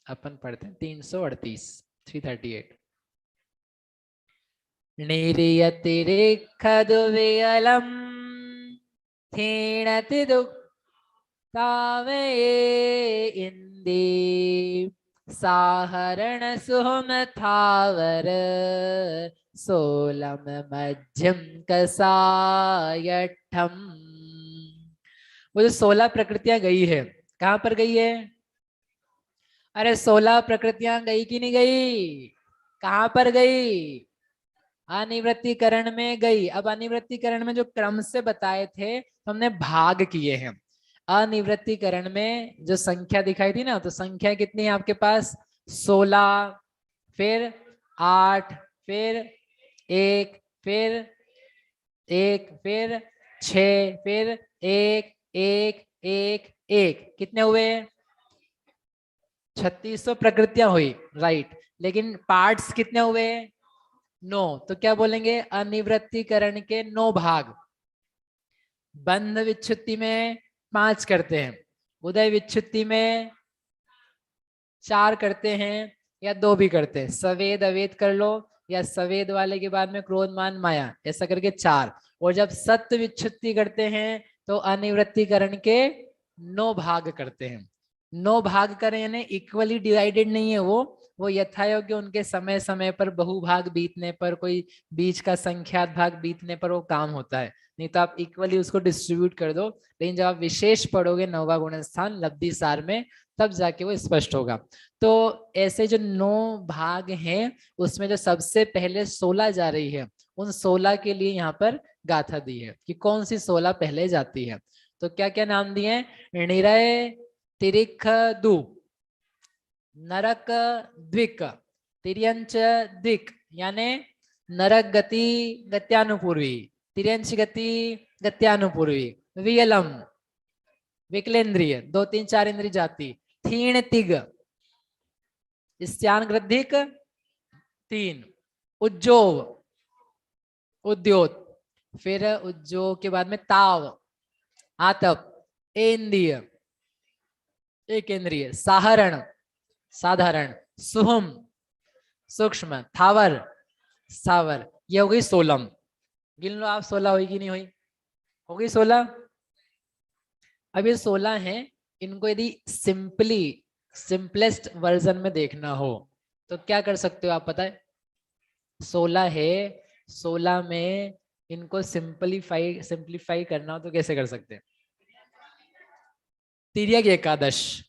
अपन पढ़ते हैं 338 338। निर्यतिरिक्खदुवियलं थीणति दुक्तावये इंदी साहरण सुहम थावर सोलम मध्यम कसायठम। वो जो 16 प्रकृतियां गई है, कहां पर गई है? अरे 16 प्रकृतियां गई कि नहीं गई? कहां पर गई? अनिवृत्तिकरण में गई। अब अनिवृत्तिकरण में जो क्रम से बताए थे तो हमने भाग किए हैं। अनिवृत्तिकरण में जो संख्या दिखाई थी ना, तो संख्या कितनी है आपके पास? 16, फिर 8, फिर 1, फिर 1, फिर 6, फिर 1 1 1 1, कितने हुए? 3600 प्रकृतियां हुई, राइट। लेकिन पार्ट्स कितने हुए? 9। तो क्या बोलेंगे? अनिवृत्तिकरण के 9 भाग। बंध विच्छुत्ति में 5 करते हैं, उदय विच्छुत्ति में 4 करते हैं, या 2 भी करते हैं। सवेद अवेद कर लो, या सवेद वाले के बाद में क्रोध मान माया, ऐसा करके 4। और जब सत्य विच्छुत्ति करते हैं तो अनिवृत्तिकरण के 9 भाग करते हैं। 9 भाग करें यानी इक्वली डिवाइडेड नहीं है वो यथायोग्य उनके समय समय पर बहुभाग बीतने पर, कोई बीच का संख्यात भाग बीतने पर वो काम होता है। नहीं तो आप इक्वली उसको डिस्ट्रीब्यूट कर दो। लेकिन जब आप विशेष पढ़ोगे नौवा गुण स्थान लब्धि सार में, तब जाके वो स्पष्ट होगा। तो ऐसे जो 9 भाग हैं उसमें जो सबसे पहले 16 जा रही है, उन 16 के लिए यहाँ पर गाथा दी है कि कौन सी 16 पहले जाती है। तो क्या क्या नाम दिए हैं? निरय तिरिख दु, नरक द्विक, तिर्यंच द्विक यानी नरक गति गत्यानुपूर्वी, तिर्यंच गति गत्यानुपूर्वी, वियलम विकलेंद्रिय 2 3 4 इंद्रिय जाति, थीण तिग स्त्यान ग्रद्धिक 3, उज्जोव उद्योत, फिर उज्जोव के बाद में ताव आतप, इंद्रिय एक इंद्रिय, साहरण साधारण, सुहम सूक्ष्म, थावर सावर। ये हो गई 16। गिन लो आप 16 हुई कि नहीं हुई? हो गई 16। अब ये 16 हैं, इनको यदि सिंपलेस्ट वर्जन में देखना हो तो क्या कर सकते हो आप? पता है 16 है, 16 में इनको सिंप्लीफाई करना हो तो कैसे कर सकते हैं? तिर्यक एकादश,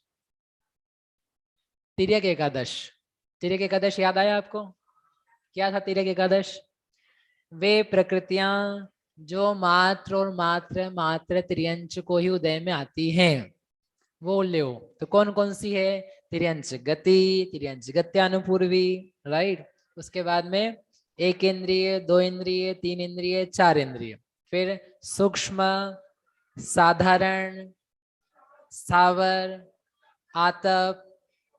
तिर्यक एकादश, तिर्यक एकादश याद आया आपको? क्या था तिर्यक एकादश? वे प्रकृतियां जो मात्र और मात्र मात्र त्रियंच को ही उदय में आती हैं, वो ले। तो कौन कौन सी है? तिर्यंच गति, तिर्यंच गत्यानुपूर्वी, राइट। उसके बाद में 1 इंद्रिय, 2 इंद्रिय, 3 इंद्रिय, 4 इंद्रिय, फिर सूक्ष्म साधारण स्थावर आतप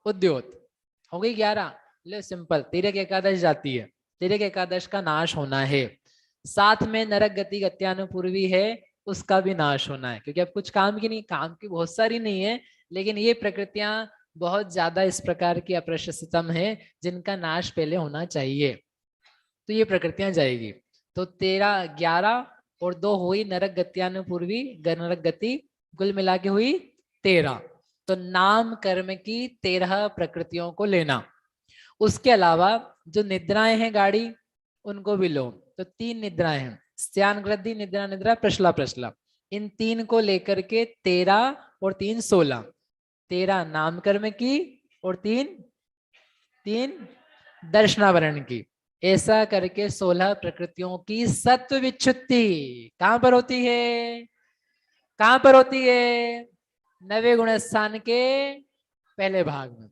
उद्योत। हो गई 11। ले सिंपल, तिर्यक एकादश जाती है। तिर्यक एकादश का नाश होना है। साथ में नरक गति गत्यानुपूर्वी है, उसका भी नाश होना है, क्योंकि अब कुछ काम की नहीं, काम की बहुत सारी नहीं है, लेकिन ये प्रकृतियां बहुत ज्यादा इस प्रकार की अप्रशस्तम है जिनका नाश पहले होना चाहिए। तो ये प्रकृतियां जाएगी। तो 13 11 और 2 हुई नरक गत्यानुपूर्वी, नरक गति, कुल मिला के हुई 13। तो नाम कर्म की 13 प्रकृतियों को लेना। उसके अलावा जो निद्राएं हैं गाड़ी, उनको भी लो। तो 3 निद्राएं हैं, स्त्यान ग्रद्धि निद्रा निद्रा प्रश्ला प्रश्ला। इन 3 को लेकर के 13 और 3 16। 13 नाम कर्म की और 3 दर्शनावरण की। ऐसा करके 16 प्रकृतियों की सत्व विच्छुत्ति कहां पर होती है? कहां पर होती है? नवे गुण स्थान के पहले भाग में।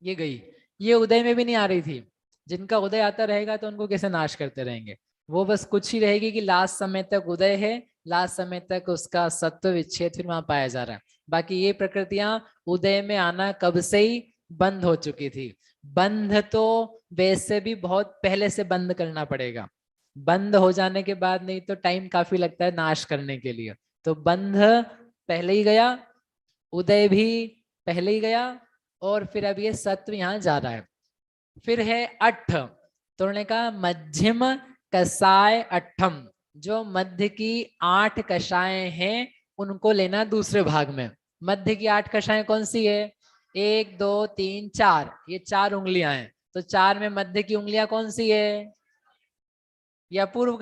ये गई, ये उदय में भी नहीं आ रही थी। जिनका उदय आता रहेगा तो उनको कैसे नाश करते रहेंगे? वो बस कुछ ही रहेगी कि लास्ट समय तक उदय है, लास्ट समय तक उसका सत्व विच्छेद फिर वहां पाया जा रहा है। बाकी ये प्रकृतियां उदय में आना कब से ही बंद हो चुकी थी। बंध तो वैसे भी बहुत पहले से बंद करना पड़ेगा। बंद हो जाने के बाद नहीं तो टाइम काफी लगता है नाश करने के लिए। तो बंध पहले ही गया, उदय भी पहले ही गया, और फिर अब ये सत्व यहाँ जा रहा है। फिर है अट्ठ, तो उन्होंने कहा मध्यम कषाय अट्ठम, जो मध्य की 8 कषाएं हैं उनको लेना दूसरे भाग में। मध्य की 8 कषाएं कौन सी है? 1 2 3 4, ये 4 उंगलियां हैं, तो 4 में मध्य की उंगलियां कौन सी है? या पूर्व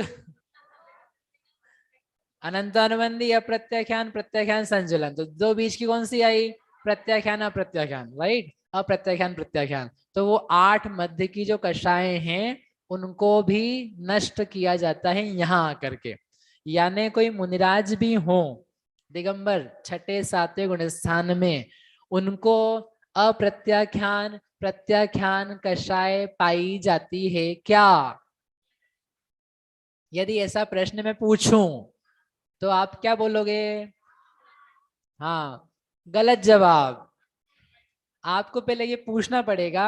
अनंत अनुबंधी या प्रत्याख्यान प्रत्याख्यान संचलन, तो दो बीच की कौन सी आई? प्रत्याख्यान अप्रत्याख्यान, राइट, अप्रत्याख्यान प्रत्याख्यान। तो वो 8 मध्य की जो कषाएं हैं उनको भी नष्ट किया जाता है यहाँ आकर के। यानी कोई मुनिराज भी हो दिगंबर छठे सातवें गुण स्थान में, उनको अप्रत्याख्यान प्रत्याख्यान कषाय पाई जाती है क्या? यदि ऐसा प्रश्न मैं पूछूं तो आप क्या बोलोगे? हाँ, गलत जवाब। आपको पहले ये पूछना पड़ेगा,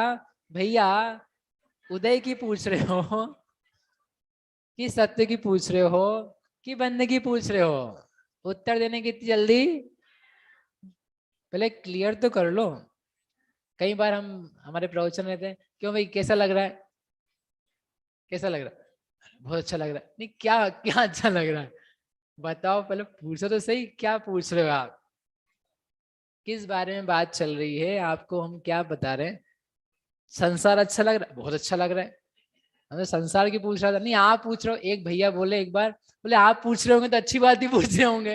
भैया उदय की पूछ रहे हो कि सत्य की पूछ रहे हो कि बंद की पूछ रहे हो? उत्तर देने की इतनी जल्दी? पहले क्लियर तो कर लो। कई बार हम हमारे प्रवचन रहते हैं, क्यों भाई कैसा लग रहा है? कैसा लग रहा है? बहुत अच्छा लग रहा है। नहीं, क्या क्या अच्छा लग रहा है? बताओ, पहले पूछो तो सही, क्या पूछ रहे हो आप? किस बारे में बात चल रही है? आपको हम क्या बता रहे हैं? संसार अच्छा लग रहा है? बहुत अच्छा लग रहा है। हमें संसार की पूछ रहा था। नहीं, आप पूछ रहे हो। एक भैया बोले एक बार, बोले आप पूछ रहे होंगे तो अच्छी बात ही पूछ रहे होंगे।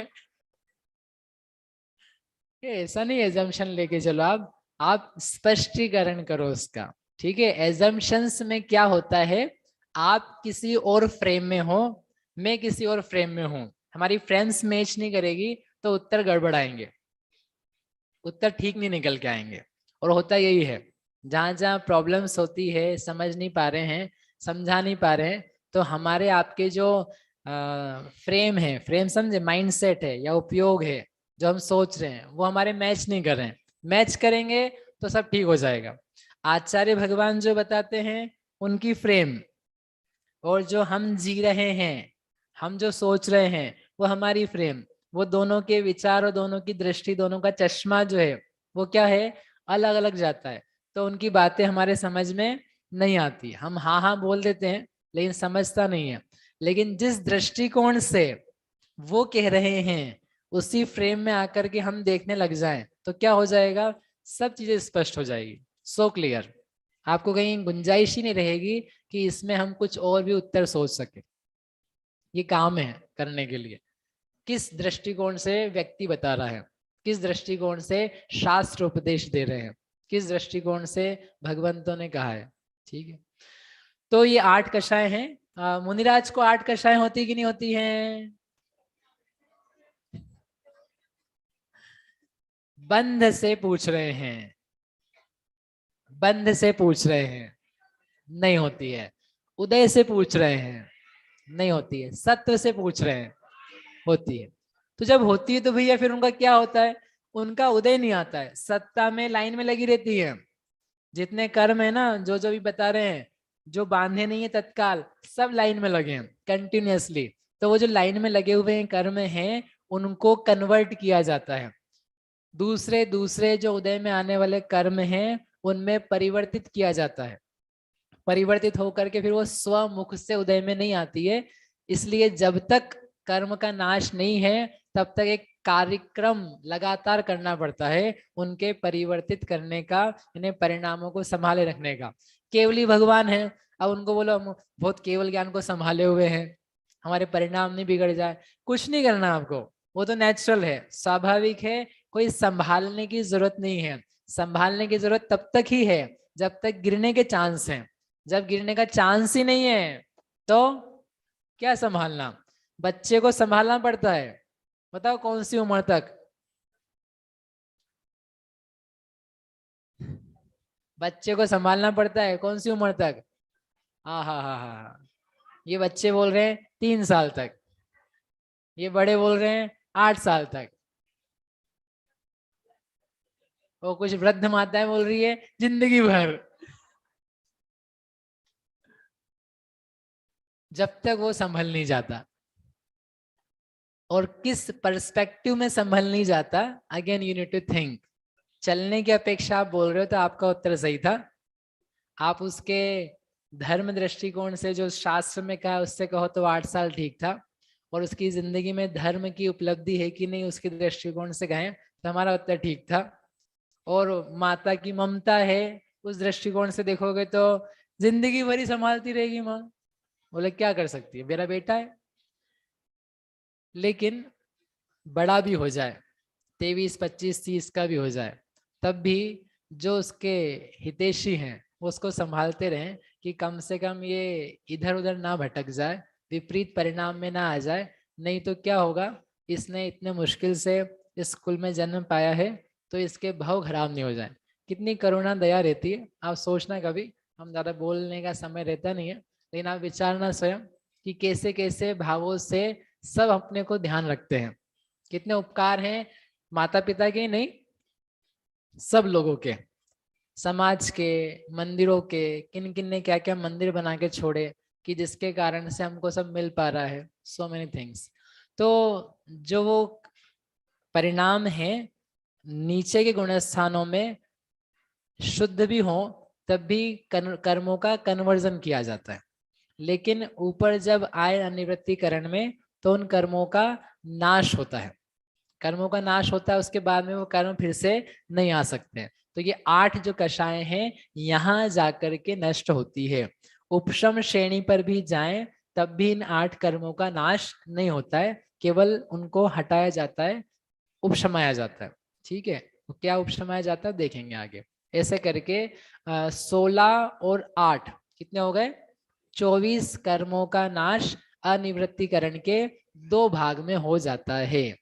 ये ऐसा नहीं एजम्पशन लेके चलो आप स्पष्टीकरण करो उसका। ठीक है, एजम्पशंस में क्या होता है, आप किसी और फ्रेम में हो, मैं किसी और फ्रेम में हूं, हमारी फ्रेम्स मैच नहीं करेगी तो उत्तर गड़बड़ाएंगे, उत्तर ठीक नहीं निकल के आएंगे। और होता यही है, जहां जहां प्रॉब्लम्स होती है, समझ नहीं पा रहे हैं, समझा नहीं पा रहे हैं, तो हमारे आपके जो फ्रेम है, फ्रेम समझे, माइंडसेट है या उपयोग है, जो हम सोच रहे हैं वो हमारे मैच नहीं कर रहे हैं। मैच करेंगे तो सब ठीक हो जाएगा। आचार्य भगवान जो बताते हैं उनकी फ्रेम, और जो हम जी रहे हैं, हम जो सोच रहे हैं, वो हमारी फ्रेम, वो दोनों के विचार और दोनों की दृष्टि, दोनों का चश्मा जो है वो क्या है, अलग अलग जाता है। तो उनकी बातें हमारे समझ में नहीं आती, हम हाँ हाँ बोल देते हैं लेकिन समझता नहीं है। लेकिन जिस दृष्टिकोण से वो कह रहे हैं उसी फ्रेम में आकर के हम देखने लग जाएं तो क्या हो जाएगा, सब चीजें स्पष्ट हो जाएगी। सो क्लियर, आपको कहीं गुंजाइश ही नहीं रहेगी कि इसमें हम कुछ और भी उत्तर सोच सके। ये काम है करने के लिए, किस दृष्टिकोण से व्यक्ति बता रहा है, किस दृष्टिकोण से शास्त्र उपदेश दे रहे हैं, किस दृष्टिकोण से भगवंतों ने कहा है। ठीक है, तो ये 8 कषाएं हैं। मुनिराज को 8 कषाएं होती कि नहीं होती हैं? बंध से पूछ रहे हैं, बंध से पूछ रहे हैं, नहीं होती है। उदय से पूछ रहे हैं, नहीं होती है। सत्व से पूछ रहे हैं, होती है। तो जब होती है तो भैया फिर उनका क्या होता है, उनका उदय नहीं आता है, सत्ता में लाइन में लगी रहती है। जितने कर्म है ना, जो जो भी बता रहे हैं, जो बांधे नहीं है तत्काल, सब लाइन में लगे हैं कंटिन्यूअसली। तो वो जो लाइन में लगे हुए हैं कर्म हैं, उनको कन्वर्ट किया जाता है, दूसरे दूसरे जो उदय में आने वाले कर्म हैं उनमें परिवर्तित किया जाता है। परिवर्तित होकर के फिर वो स्वमुख से उदय में नहीं आती है। इसलिए जब तक कर्म का नाश नहीं है तब तक एक कार्यक्रम लगातार करना पड़ता है उनके परिवर्तित करने का, इन्हें परिणामों को संभाले रखने का। केवली भगवान है, अब उनको बोलो हम बहुत केवल ज्ञान को संभाले हुए हैं, हमारे परिणाम नहीं बिगड़ जाए, कुछ नहीं करना आपको, वो तो नेचुरल है, स्वाभाविक है, कोई संभालने की जरूरत नहीं है। संभालने की जरूरत तब तक ही है जब तक गिरने के चांस हैं। जब गिरने का चांस ही नहीं है तो क्या संभालना? बच्चे को संभालना पड़ता है, बताओ कौन सी उम्र तक? बच्चे को संभालना पड़ता है कौन सी उम्र तक? हाँ हाँ हाँ हाँ हाँ। ये बच्चे बोल रहे हैं 3 साल तक, ये बड़े बोल रहे हैं 8 साल तक, वो कुछ वृद्ध माताएं बोल रही है जिंदगी भर। जब तक वो संभल नहीं जाता, और किस पर्सपेक्टिव में संभल नहीं जाता, again you need to think. चलने की अपेक्षा आप बोल रहे हो तो आपका उत्तर सही था। आप उसके धर्म दृष्टिकोण से जो शास्त्र में कहा उससे कहो तो 8 साल ठीक था, और उसकी जिंदगी में धर्म की उपलब्धि है कि नहीं उसके दृष्टिकोण से कहें तो हमारा उत्तर ठीक था। और माता की ममता है उस दृष्टिकोण से देखोगे तो जिंदगी भर ही संभालती रहेगी माँ, बोले क्या कर सकती है, मेरा बेटा है। लेकिन बड़ा भी हो जाए, 23, 25, 30 का भी हो जाए, तब भी जो उसके हितैषी हैं वो उसको संभालते रहें कि कम से कम ये इधर उधर ना भटक जाए, विपरीत परिणाम में ना आ जाए। नहीं तो क्या होगा, इसने इतने मुश्किल से इस स्कूल में जन्म पाया है तो इसके भाव खराब नहीं हो जाए। कितनी करुणा दया रहती है, आप सोचना कभी। हम ज़्यादा बोलने का समय रहता नहीं है, लेकिन आप विचारना स्वयं कि कैसे कैसे भावों से सब अपने को ध्यान रखते हैं। कितने उपकार हैं माता पिता के, नहीं सब लोगों के, समाज के, मंदिरों के, किन किन ने क्या क्या मंदिर बना के छोड़े कि जिसके कारण से हमको सब मिल पा रहा है, सो मेनी थिंग्स। तो जो वो परिणाम है नीचे के गुण स्थानों में शुद्ध भी हो तब भी कर्मों का कन्वर्जन किया जाता है, लेकिन ऊपर जब आए अनिवृत्तिकरण में तो उन कर्मों का नाश होता है। कर्मों का नाश होता है, उसके बाद में वो कर्म फिर से नहीं आ सकते। तो ये 8 जो कषाएं हैं यहाँ जाकर के नष्ट होती है। उपशम श्रेणी पर भी जाएं तब भी इन 8 कर्मों का नाश नहीं होता है, केवल उनको हटाया जाता है, उपशमाया जाता है। ठीक है, तो क्या उपशमाया जाता है देखेंगे आगे। ऐसे करके 16 और 8 कितने हो गए, 24 कर्मों का नाश अनिवृत्तिकरण के 2 भाग में हो जाता है।